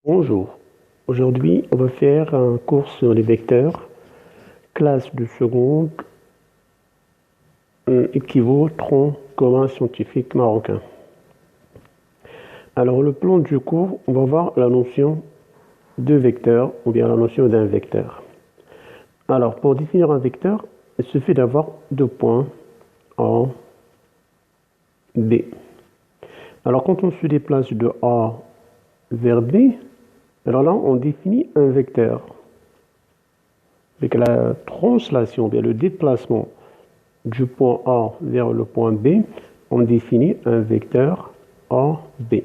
Bonjour, aujourd'hui on va faire un cours sur les vecteurs, classe de seconde, équivaut tronc commun scientifique marocain. Alors le plan du cours, on va voir la notion de vecteur ou bien la notion d'un vecteur. Alors pour définir un vecteur, il suffit d'avoir deux points A, B. Alors quand on se déplace de A vers B, alors là on définit un vecteur. Avec la translation, bien le déplacement du point A vers le point B, on définit un vecteur AB.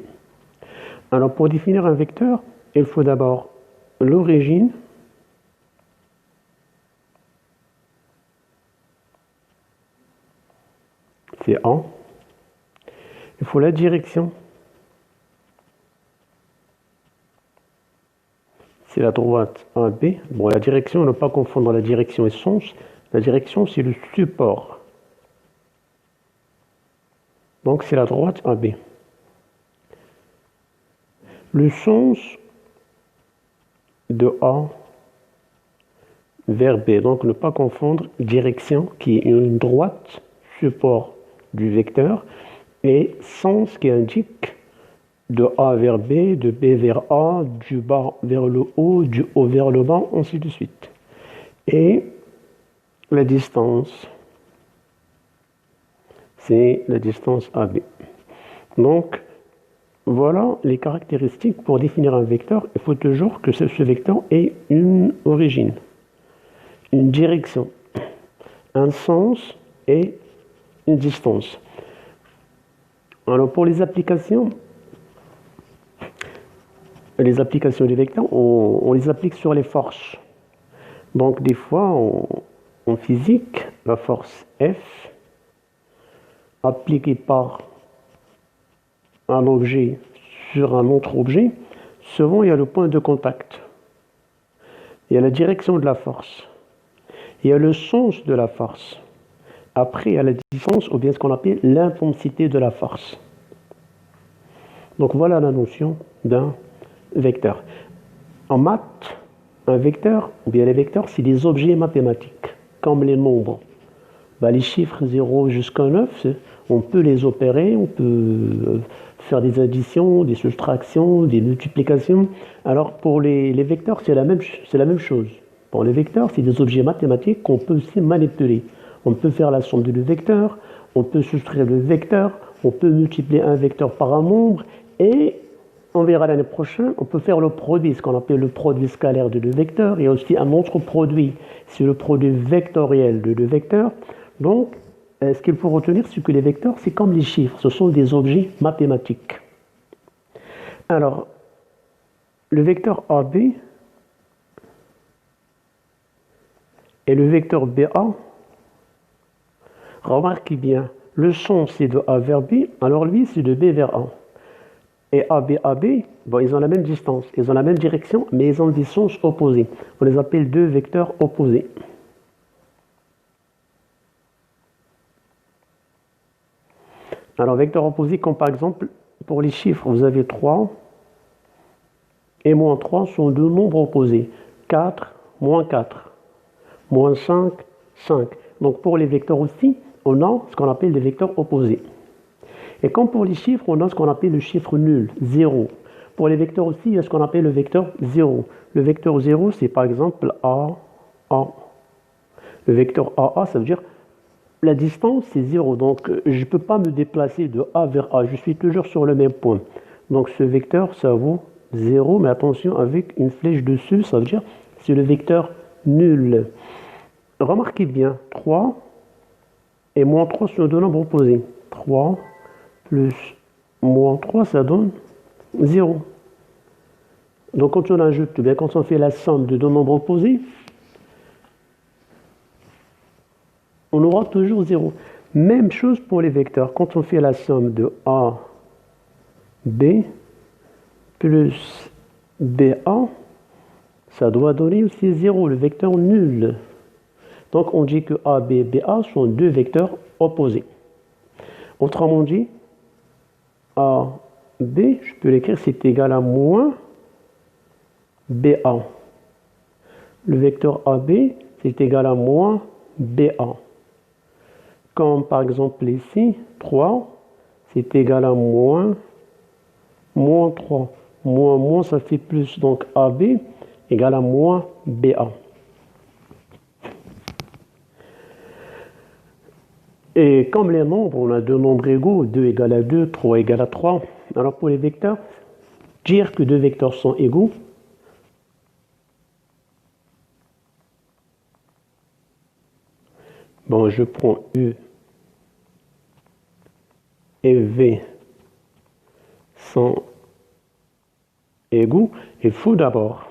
Alors pour définir un vecteur, il faut d'abord l'origine, c'est A. Il faut la direction, c'est la droite AB. Bon, la direction, ne pas confondre la direction et sens. La direction, c'est le support. Donc c'est la droite AB. Le sens de A vers B. Donc ne pas confondre direction qui est une droite, support du vecteur, et sens qui indique de A vers B, de B vers A, du bas vers le haut, du haut vers le bas, ainsi de suite. Et la distance, c'est la distance AB. Donc, voilà les caractéristiques pour définir un vecteur. Il faut toujours que ce vecteur ait une origine, une direction, un sens et une distance. Alors pour les applications des vecteurs, on les applique sur les forces. Donc des fois, en physique, la force F, appliquée par un objet sur un autre objet, souvent il y a le point de contact. Il y a la direction de la force. Il y a le sens de la force. Après, il y a la distance, ou bien ce qu'on appelle l'intensité de la force. Donc voilà la notion d'un vecteur. En maths, un vecteur, ou bien les vecteurs, c'est des objets mathématiques, comme les nombres. Les chiffres 0 jusqu'à 9, on peut les opérer, on peut faire des additions, des soustractions, des multiplications. Alors pour les vecteurs, c'est la même chose. Pour les vecteurs, c'est des objets mathématiques qu'on peut aussi manipuler. On peut faire la somme de deux vecteurs, on peut soustraire le vecteur, on peut multiplier un vecteur par un nombre, et on verra l'année prochaine, on peut faire le produit, ce qu'on appelle le produit scalaire de deux vecteurs. Il y a aussi un autre produit, c'est le produit vectoriel de deux vecteurs. Donc, ce qu'il faut retenir, c'est que les vecteurs, c'est comme les chiffres, ce sont des objets mathématiques. Alors, le vecteur AB et le vecteur BA, remarquez bien, le sens c'est de A vers B, alors lui c'est de B vers A. Et AB, bon, ils ont la même distance, ils ont la même direction, mais ils ont des sens opposés. On les appelle deux vecteurs opposés. Alors, vecteurs opposés, comme par exemple, pour les chiffres, vous avez 3 et moins 3 sont deux nombres opposés. 4, moins 4, moins 5, 5. Donc, pour les vecteurs aussi, on a ce qu'on appelle des vecteurs opposés. Et comme pour les chiffres, on a ce qu'on appelle le chiffre nul, 0. Pour les vecteurs aussi, il y a ce qu'on appelle le vecteur 0. Le vecteur 0, c'est par exemple A, A. Le vecteur AA, ça veut dire la distance, c'est 0. Donc, je ne peux pas me déplacer de A vers A. Je suis toujours sur le même point. Donc, ce vecteur, ça vaut 0. Mais attention, avec une flèche dessus, ça veut dire c'est le vecteur nul. Remarquez bien, 3 et moins 3 sont deux nombres opposés. 3 plus moins 3, ça donne 0. Donc quand on ajoute, bien quand on fait la somme de deux nombres opposés, on aura toujours 0. Même chose pour les vecteurs. Quand on fait la somme de A, B, plus BA, ça doit donner aussi 0, le vecteur nul. Donc on dit que A, B, BA sont deux vecteurs opposés. Autrement dit, A, B, je peux l'écrire, c'est égal à moins BA. Le vecteur AB, c'est égal à moins BA. Comme par exemple ici, 3, c'est égal à moins 3. Moins, ça fait plus. Donc AB égale à moins BA. Et comme les nombres, on a deux nombres égaux, 2 égale à 2, 3 égale à 3. Alors pour les vecteurs, dire que deux vecteurs sont égaux, bon, je prends U et V sont égaux. Il faut d'abord,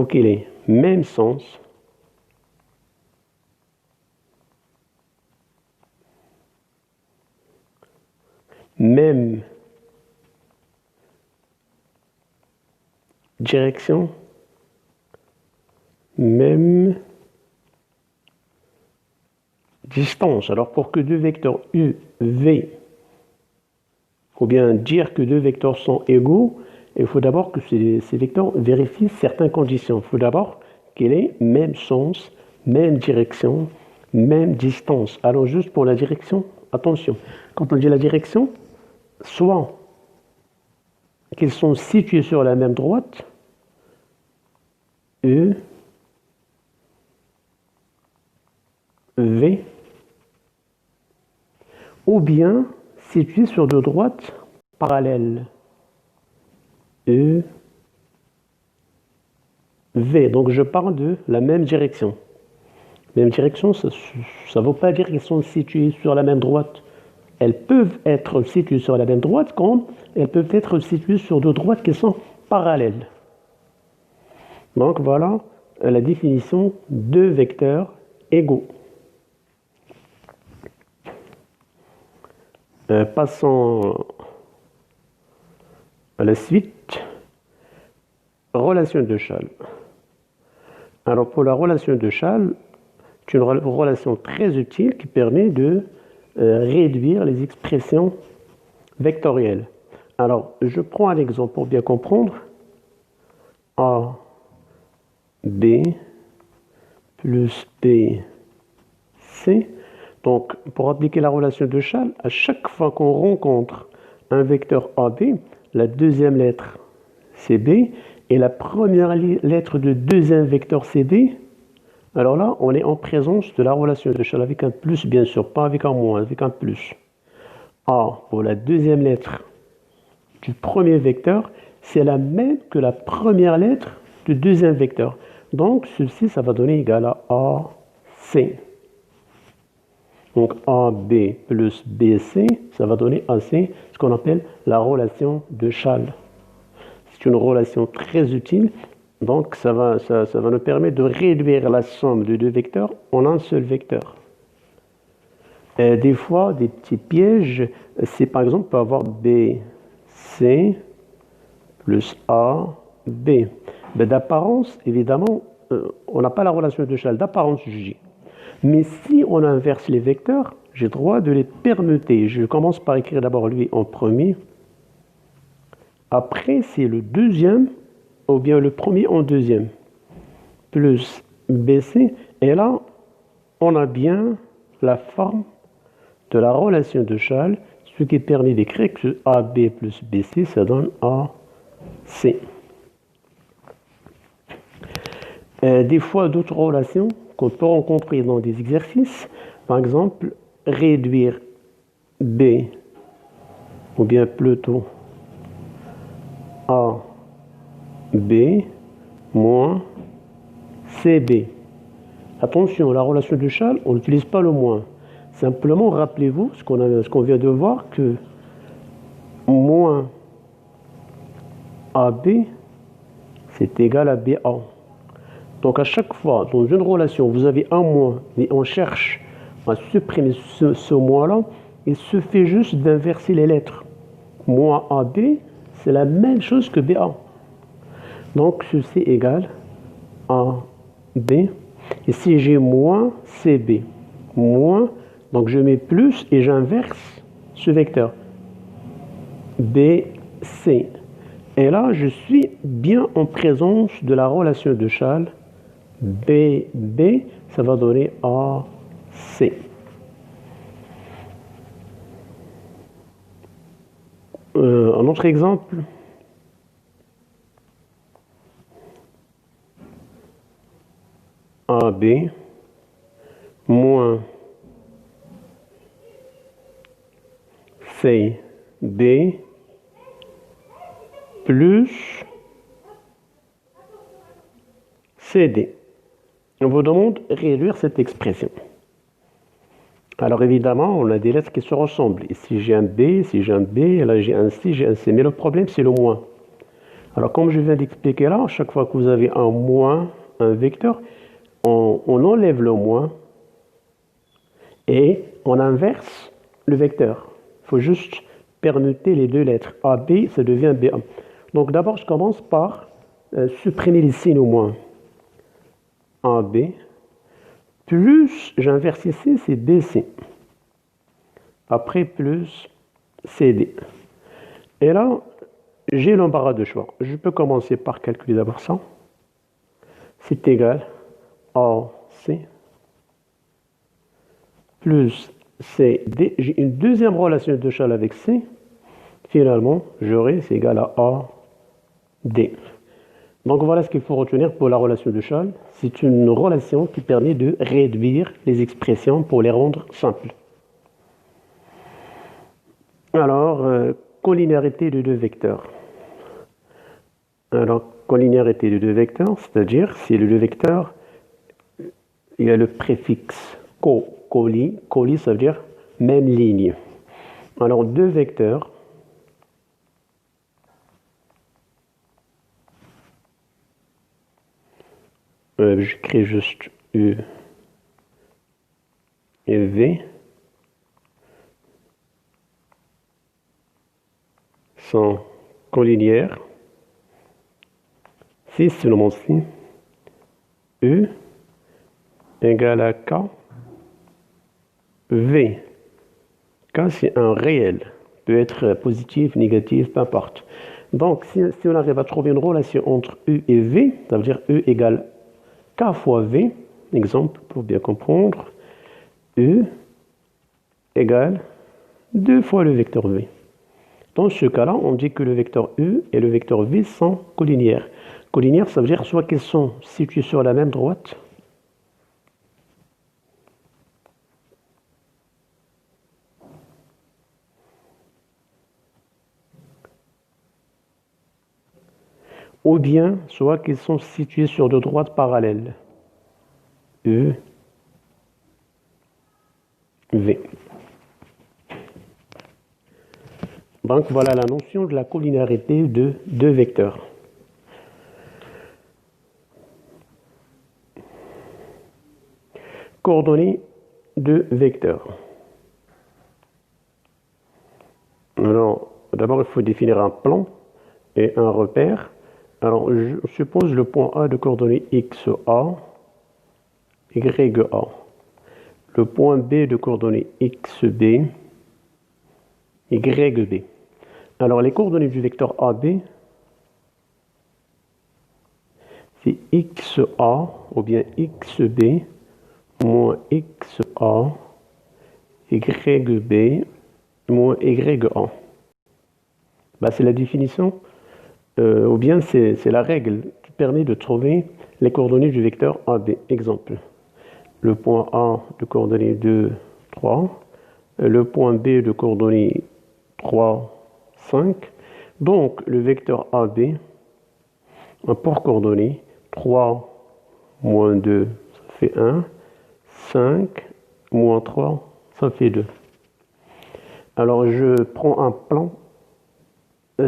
qu'il ait même sens, même direction, même distance. Alors pour que deux vecteurs U, V, ou bien dire que deux vecteurs sont égaux, il faut d'abord que ces vecteurs vérifient certaines conditions. Il faut d'abord qu'ils aient même sens, même direction, même distance. Alors juste pour la direction, attention, quand on dit la direction, soit qu'ils sont situés sur la même droite, E, V, ou bien situés sur deux droites parallèles, E, V. Donc je parle de la même direction. Même direction, ça ne veut pas dire qu'ils sont situés sur la même droite. Elles peuvent être situées sur la même droite comme elles peuvent être situées sur deux droites qui sont parallèles. Donc voilà la définition de vecteurs égaux. Passons à la suite. Relation de Schall. Alors pour la relation de Schall, c'est une relation très utile qui permet de réduire les expressions vectorielles. Alors je prends un exemple pour bien comprendre. A, B plus B, C. Donc, pour appliquer la relation de Schall, à chaque fois qu'on rencontre un vecteur AB, la deuxième lettre CB et la première lettre du deuxième vecteur CD, alors là, on est en présence de la relation de Schall avec un plus, bien sûr, pas avec un moins, avec un plus. A pour la deuxième lettre du premier vecteur, c'est la même que la première lettre du deuxième vecteur. Donc, ceci, ça va donner égal à AC. Donc AB plus BC, ça va donner AC, ce qu'on appelle la relation de Schall. C'est une relation très utile, donc ça va nous permettre de réduire la somme de deux vecteurs en un seul vecteur. Des fois, des petits pièges, c'est par exemple, on peut avoir BC plus AB. D'apparence, évidemment, on n'a pas la relation de Schall d'apparence J. Mais si on inverse les vecteurs, j'ai le droit de les permuter. Je commence par écrire d'abord lui en premier. Après, c'est le deuxième, ou bien le premier en deuxième, plus BC. Et là, on a bien la forme de la relation de Schall, ce qui permet d'écrire que AB plus BC, ça donne AC. Des fois, d'autres relations qu'on peut rencontrer dans des exercices, par exemple, réduire B, ou bien plutôt AB moins CB. Attention, la relation de Schall, on n'utilise pas le moins. Simplement, rappelez-vous ce qu'on vient de voir, que moins AB, c'est égal à BA. Donc à chaque fois, dans une relation, vous avez un moins, et on cherche à supprimer ce moins-là, il suffit juste d'inverser les lettres. Moins AB, c'est la même chose que BA. Donc ceci égale AB. Et si j'ai moins CB, moins, donc je mets plus et j'inverse ce vecteur. BC. Et là, je suis bien en présence de la relation de Chasles. B, ça va donner AC. Un autre exemple. AB moins CD plus CD. On vous demande de réduire cette expression. Alors évidemment, on a des lettres qui se ressemblent. Ici j'ai un B, ici j'ai un B, et là j'ai un C, j'ai un C. Mais le problème c'est le moins. Alors comme je viens d'expliquer là, chaque fois que vous avez un moins, un vecteur, on enlève le moins et on inverse le vecteur. Il faut juste permuter les deux lettres. AB, ça devient BA. Donc d'abord, je commence par supprimer les signes au moins. AB, plus, j'inverse ici, c'est BC. Après, plus CD. Et là, j'ai l'embarras de choix. Je peux commencer par calculer d'abord ça. C'est égal à AC plus CD. J'ai une deuxième relation de Chasles avec C. Finalement, j'aurai, c'est égal à AD. Donc voilà ce qu'il faut retenir pour la relation de Chasles. C'est une relation qui permet de réduire les expressions pour les rendre simples. Alors, collinéarité de deux vecteurs. Alors, collinéarité de deux vecteurs, c'est-à-dire si les deux vecteurs, il y a le préfixe colli, ça veut dire même ligne. Alors, deux vecteurs, j'écris juste U et V, sont collinéaires. Si seulement si U égale à K, V. K, c'est un réel. Peut être positif, négatif, peu importe. Donc, si on arrive à trouver une relation entre U et V, ça veut dire U égale K fois V. Exemple, pour bien comprendre, U égale 2 fois le vecteur V. Dans ce cas-là, on dit que le vecteur U et le vecteur V sont collinéaires. Collinéaires, ça veut dire soit qu'ils sont situés sur la même droite, ou bien soit qu'ils sont situés sur deux droites parallèles. U, V. Donc voilà la notion de la collinéarité de deux vecteurs. Coordonnées de vecteurs. Alors, d'abord, il faut définir un plan et un repère. Alors, je suppose le point A de coordonnées XA, YA. Le point B de coordonnées XB, YB. Alors, les coordonnées du vecteur AB, c'est XA ou bien XB moins XA, YB moins YA. C'est la définition, ou bien c'est la règle qui permet de trouver les coordonnées du vecteur AB. Exemple, le point A de coordonnées 2, 3, le point B de coordonnées 3, 5. Donc, le vecteur AB a pour coordonnées 3 moins 2, ça fait 1. 5 moins 3, ça fait 2. Alors, je prends un plan.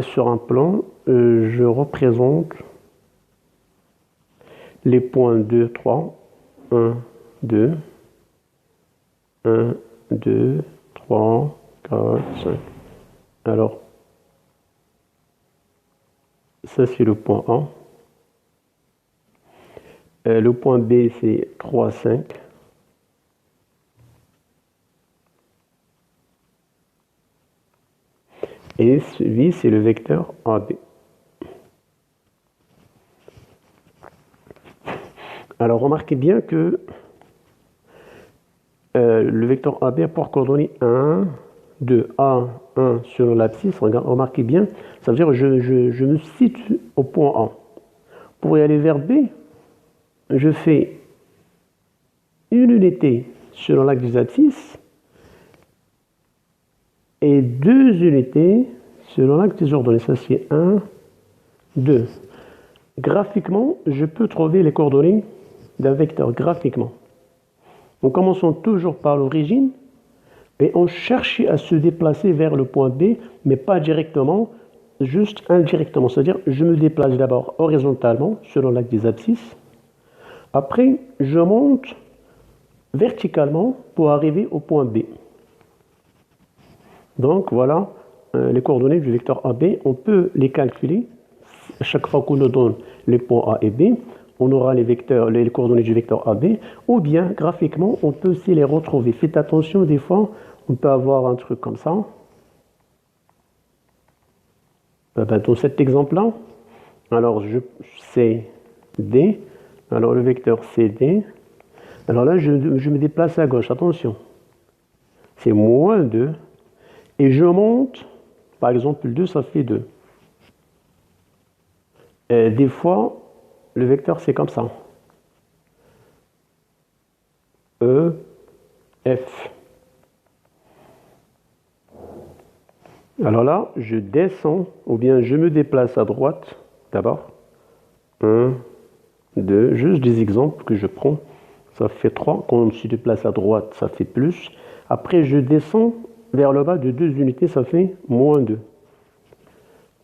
Sur un plan, je représente les points 2, 3, 1, 2, 1, 2, 3, 4, 5. Alors, ça c'est le point A. Le point B c'est 3, 5. Et celui c'est le vecteur AB. Alors remarquez bien que le vecteur AB a pour coordonnées 1, 2, A, 1 sur l'abscisse. Remarquez bien, ça veut dire que je me situe au point A. Pour y aller vers B, je fais une unité sur l'axe des abscisses et 2 unités sur l'axe des ordonnées. Ça c'est 1, 2. Graphiquement, je peux trouver les coordonnées d'un vecteur graphiquement. En commençant toujours par l'origine et on cherche à se déplacer vers le point B, mais pas directement, juste indirectement. C'est-à-dire, je me déplace d'abord horizontalement selon l'axe des abscisses. Après, je monte verticalement pour arriver au point B. Donc voilà les coordonnées du vecteur AB. On peut les calculer. À chaque fois qu'on nous donne les points A et B, on aura les coordonnées du vecteur AB, ou bien graphiquement, on peut aussi les retrouver. Faites attention, des fois, on peut avoir un truc comme ça. Dans cet exemple-là, alors CD, alors le vecteur CD, alors là, je me déplace à gauche, attention. C'est moins 2, et je monte, par exemple, 2, ça fait 2. Et des fois, le vecteur, c'est comme ça. E, F. Alors là, je descends, ou bien je me déplace à droite, d'abord. 1, 2, juste des exemples que je prends. Ça fait 3. Quand on se déplace à droite, ça fait plus. Après, je descends vers le bas de 2 unités, ça fait moins 2.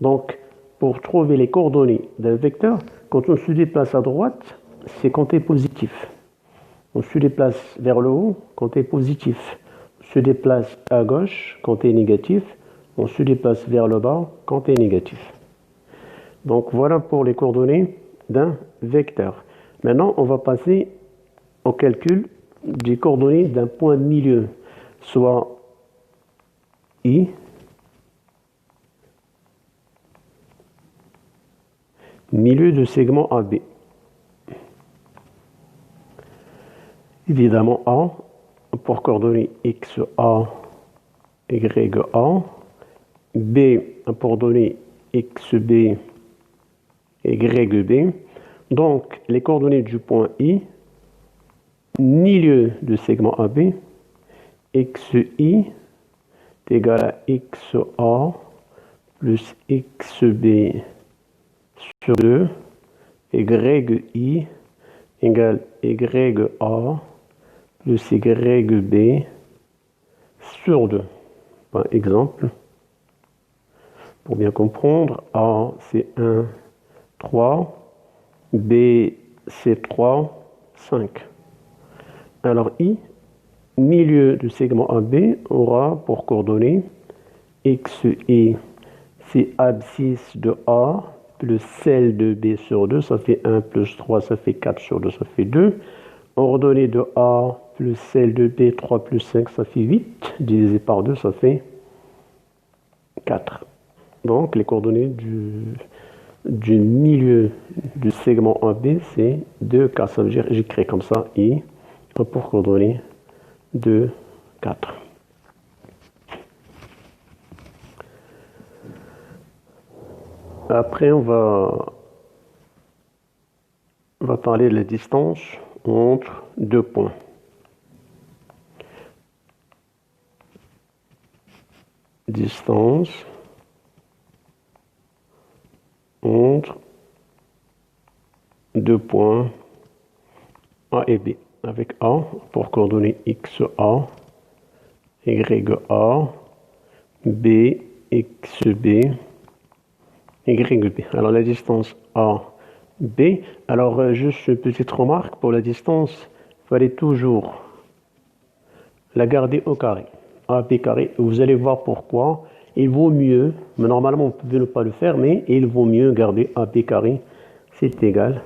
Donc, pour trouver les coordonnées d'un vecteur, quand on se déplace à droite, c'est compté positif. On se déplace vers le haut, compté positif. On se déplace à gauche, compté négatif. On se déplace vers le bas, compté négatif. Donc voilà pour les coordonnées d'un vecteur. Maintenant, on va passer au calcul des coordonnées d'un point de milieu, soit I, milieu de segment AB. Évidemment A, pour coordonnées XA, YA, B, pour donner XB, YB. Donc, les coordonnées du point I, milieu de segment AB, XI est égal à XA plus XB sur 2, YI égale YA plus YB sur 2. Par exemple, pour bien comprendre, A c'est 1, 3, B c'est 3, 5. Alors I, milieu du segment AB, aura pour coordonnées XI, c'est abscisse de A plus celle de B sur 2, ça fait 1 plus 3, ça fait 4 sur 2, ça fait 2. Ordonnée de A plus celle de B, 3 plus 5, ça fait 8, divisé par 2, ça fait 4. Donc les coordonnées du milieu du segment AB, c'est 2, 4. Ça veut dire, j'écris comme ça, I, pour coordonnées 2, 4. Après, on va parler de la distance entre deux points. Distance entre deux points A et B, avec A pour coordonnées XA, YA, B, XB, YB. Alors la distance A, B. Alors juste une petite remarque pour la distance, il fallait toujours la garder au carré. AB carré. Vous allez voir pourquoi. Il vaut mieux, mais normalement on peut ne pas le faire, mais il vaut mieux garder AB carré. C'est égal.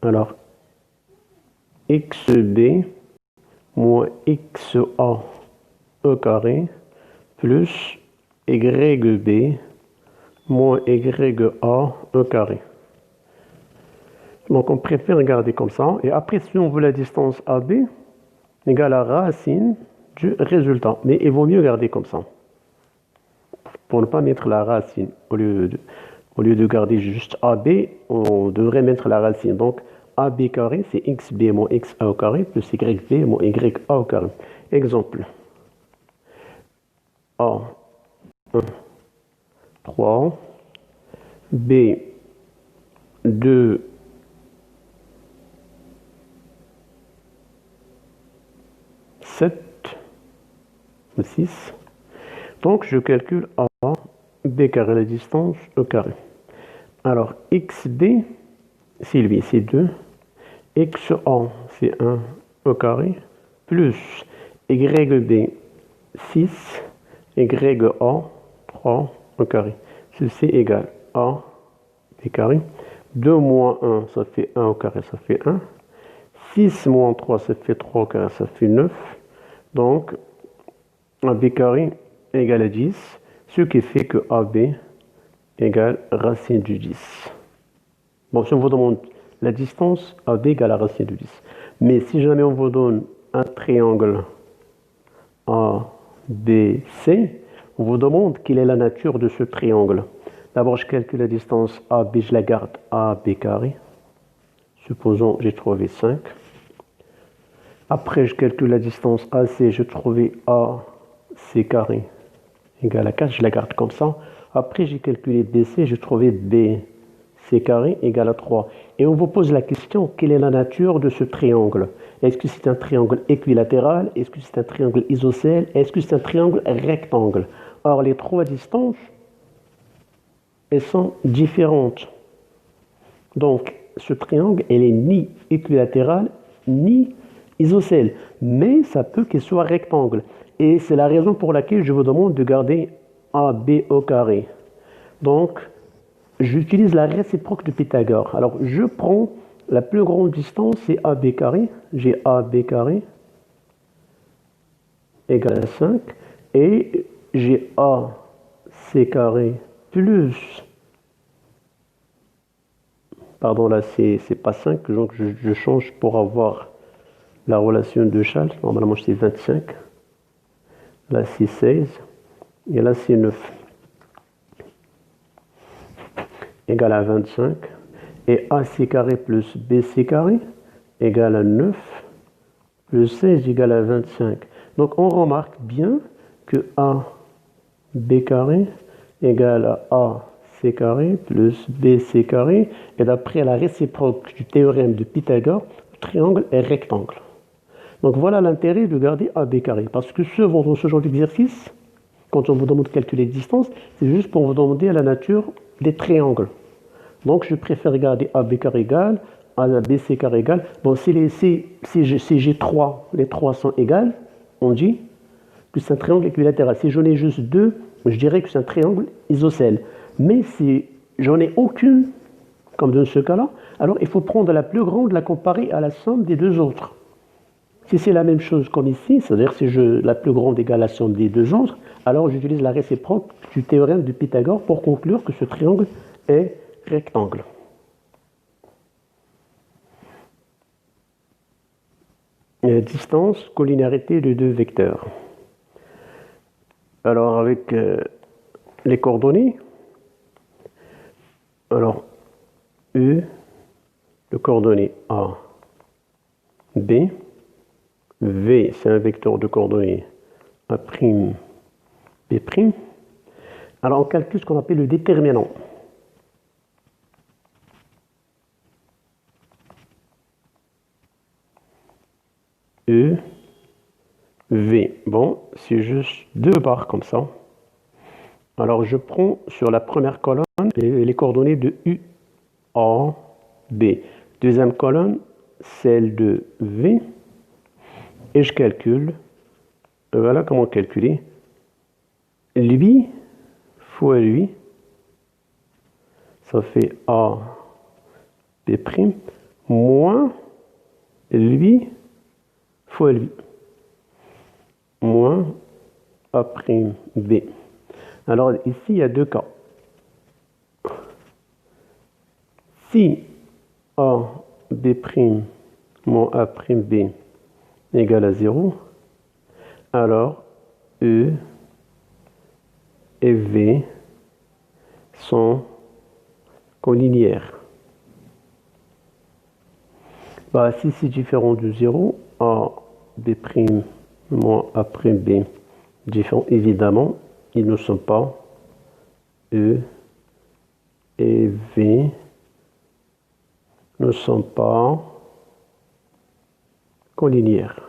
Alors XB moins XA e carré plus YB moins YA e carré. Donc on préfère garder comme ça. Et après, si on veut la distance AB égale à racine du résultat. Mais il vaut mieux garder comme ça. Pour ne pas mettre la racine. Au lieu de garder juste AB, on devrait mettre la racine. Donc AB carré, c'est XB moins XA au carré plus YB moins YA au carré. Exemple. A 1, 3. B 2, 7 ou 6. Donc je calcule A, B carré la distance au carré. Alors XB, c'est lui, c'est 2. XA, c'est 1 au carré. Plus YB, 6. YA, 3 au carré. Ceci égale A, B carré. 2 moins 1, ça fait 1 au carré, ça fait 1. 6 moins 3, ça fait 3 au carré, ça fait 9. Donc, AB carré égale à 10, ce qui fait que AB égale racine du 10. Bon, si on vous demande la distance, AB égale à racine du 10. Mais si jamais on vous donne un triangle ABC, on vous demande quelle est la nature de ce triangle. D'abord, je calcule la distance AB, je la garde AB carré. Supposons j'ai trouvé 5. Après, je calcule la distance AC, je trouvais AC carré égale à 4, je la garde comme ça. Après, j'ai calculé BC, je trouvais BC carré égale à 3. Et on vous pose la question, quelle est la nature de ce triangle? Est-ce que c'est un triangle équilatéral? Est-ce que c'est un triangle isocèle? Est-ce que c'est un triangle rectangle? Or, les trois distances, elles sont différentes. Donc, ce triangle, elle est ni équilatéral, ni isocèle. Mais ça peut qu'il soit rectangle. Et c'est la raison pour laquelle je vous demande de garder AB au carré. Donc, j'utilise la réciproque de Pythagore. Alors, je prends la plus grande distance, c'est AB carré. J'ai AB carré égale à 5. Et j'ai AC carré plus... Pardon, là, c'est pas 5. Donc, je change pour avoir la relation de Charles. Normalement, c'est 25. Là, c'est 16. Et là, c'est 9. Égale à 25. Et AC carré plus BC carré égale à 9. Plus 16 égale à 25. Donc, on remarque bien que AB carré égale à AC carré plus BC carré. Et d'après la réciproque du théorème de Pythagore, le triangle est rectangle. Donc voilà l'intérêt de garder AB carré. Parce que dans ce genre d'exercice, quand on vous demande de calculer les distances, c'est juste pour vous demander la nature des triangles. Donc je préfère garder AB carré égal à BC carré égal. Bon, si j'ai 3, les 3 sont égales, on dit que c'est un triangle équilatéral. Si j'en ai juste 2, je dirais que c'est un triangle isocèle. Mais si j'en ai aucune, comme dans ce cas-là, alors il faut prendre la plus grande, la comparer à la somme des deux autres. Si c'est la même chose comme ici, c'est-à-dire si la plus grande égale la somme des deux autres, alors j'utilise la réciproque du théorème de Pythagore pour conclure que ce triangle est rectangle. Distance, collinéarité de deux vecteurs. Alors avec les coordonnées, alors E, le coordonnée A, B, V, c'est un vecteur de coordonnées A', B'. Alors on calcule ce qu'on appelle le déterminant. E, V. Bon, c'est juste deux barres comme ça. Alors je prends sur la première colonne les coordonnées de U, A, B. Deuxième colonne, celle de V. Et je calcule, voilà comment calculer, lui fois lui, ça fait A, B', moins lui fois lui, moins A', B. Alors ici, il y a deux cas. Si A, B' moins A'B égale à 0, alors E et V sont collinéaires. Bah, si c'est différent de 0, A, B' moins A'B différents, évidemment, ils ne sont pas E et V ne sont pas collinéaires.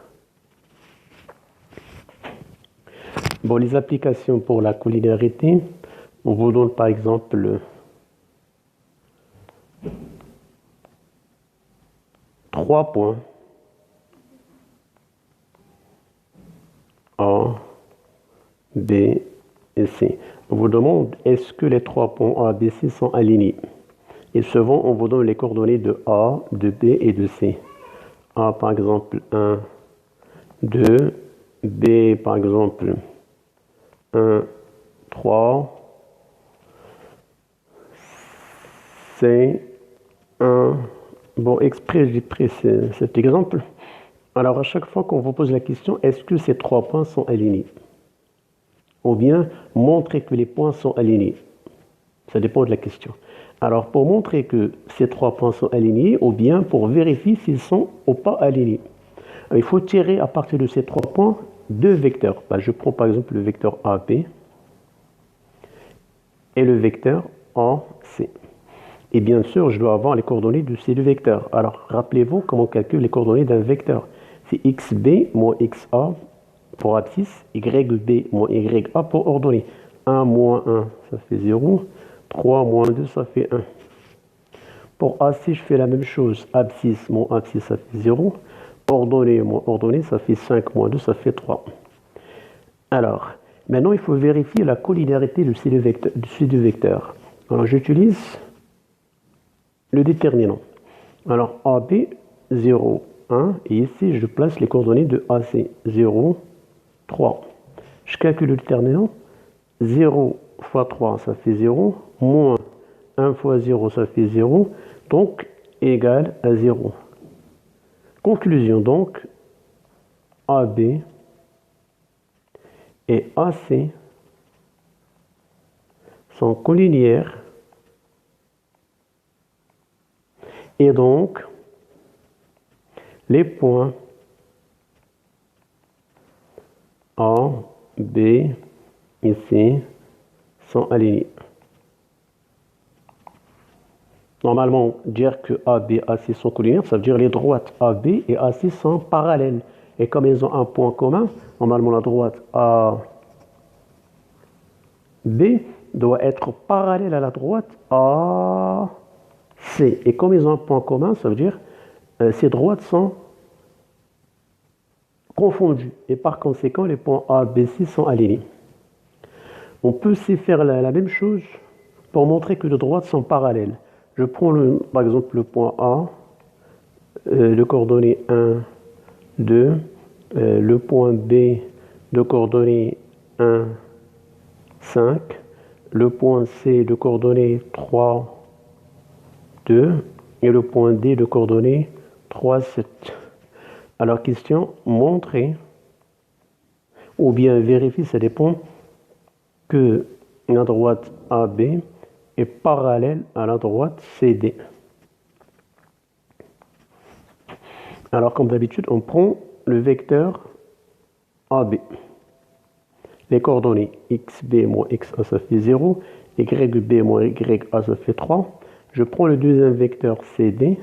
Bon, les applications pour la collinéarité, on vous donne par exemple 3 points A, B et C. On vous demande est-ce que les 3 points A, B, C sont alignés. Et souvent, on vous donne les coordonnées de A, de B et de C. A par exemple 1, 2, B par exemple 1, 3, C 1. Bon, exprès, j'ai pris cet exemple. Alors, à chaque fois qu'on vous pose la question, est-ce que ces 3 points sont alignés? Ou bien, montrer que les points sont alignés. Ça dépend de la question. Alors, pour montrer que ces 3 points sont alignés, ou bien pour vérifier s'ils sont ou pas alignés, il faut tirer à partir de ces 3 points 2 vecteurs. Je prends par exemple le vecteur AB et le vecteur AC. Et bien sûr, je dois avoir les coordonnées de ces deux vecteurs. Alors, rappelez-vous comment on calcule les coordonnées d'un vecteur. C'est xb moins xa pour abscisse, yb moins ya pour ordonnée. 1 moins 1, ça fait 0. 3 moins 2, ça fait 1. Pour AC, je fais la même chose. Abscisse moins abscisse, ça fait 0. Ordonnée moins ordonnée, ça fait 5 moins 2, ça fait 3. Alors, maintenant, il faut vérifier la collinéarité de ces deux vecteurs. Alors, j'utilise le déterminant. Alors, AB, 0, 1. Et ici, je place les coordonnées de AC. 0, 3. Je calcule le déterminant. 0 fois 3, ça fait 0. Moins 1 fois 0, ça fait 0. Donc, égal à 0. Conclusion, donc, AB et AC sont collinéaires. Et donc, les points A, B et C sont alignés. Normalement, dire que A, B, AC sont collinéaires, ça veut dire les droites AB et AC sont parallèles. Et comme ils ont un point commun, normalement la droite AB doit être parallèle à la droite AC. Et comme ils ont un point commun, ça veut dire ces droites sont confondues. Et par conséquent, les points A, B, C sont alignés. On peut aussi faire la même chose pour montrer que les droites sont parallèles. Je prends par exemple le point A, le coordonnée 1, 2, le point B, de coordonnées 1, 5, le point C de coordonnées 3, 2, et le point D de coordonnées 3, 7. Alors, question, montrer, ou bien vérifier, ça dépend, que la droite AB est parallèle à la droite CD. Alors, comme d'habitude, on prend le vecteur AB. Les coordonnées xb moins xa, ça fait 0. Yb moins ya, ça fait 3. Je prends le deuxième vecteur CD.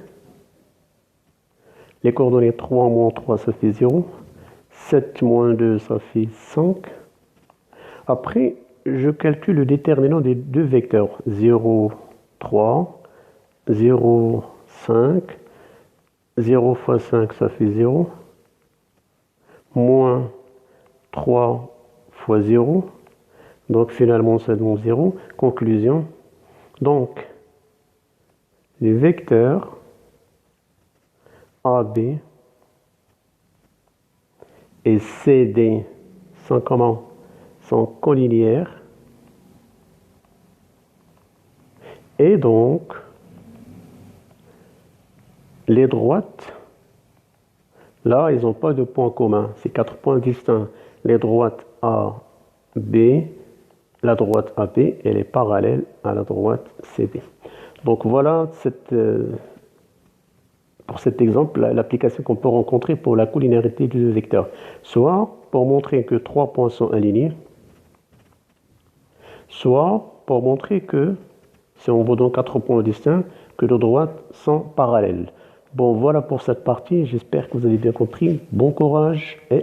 Les coordonnées 3 moins 3, ça fait 0. 7 moins 2, ça fait 5. Après, je calcule le déterminant des deux vecteurs. 0, 3, 0, 5. 0 fois 5, ça fait 0. Moins 3 fois 0. Donc finalement, ça donne 0. Conclusion. Donc, les vecteurs AB et CD sont comment? Sont collinéaires. Et donc, les droites, là, ils n'ont pas de point commun. C'est 4 points distincts. Les droites A, B, la droite AB, elle est parallèle à la droite CD. Donc voilà pour cet exemple, l'application qu'on peut rencontrer pour la collinéarité du vecteur. Soit pour montrer que 3 points sont alignés, soit pour montrer que, si on veut donc 4 points distincts, que les droites sont parallèles. Bon, voilà pour cette partie. J'espère que vous avez bien compris. Bon courage et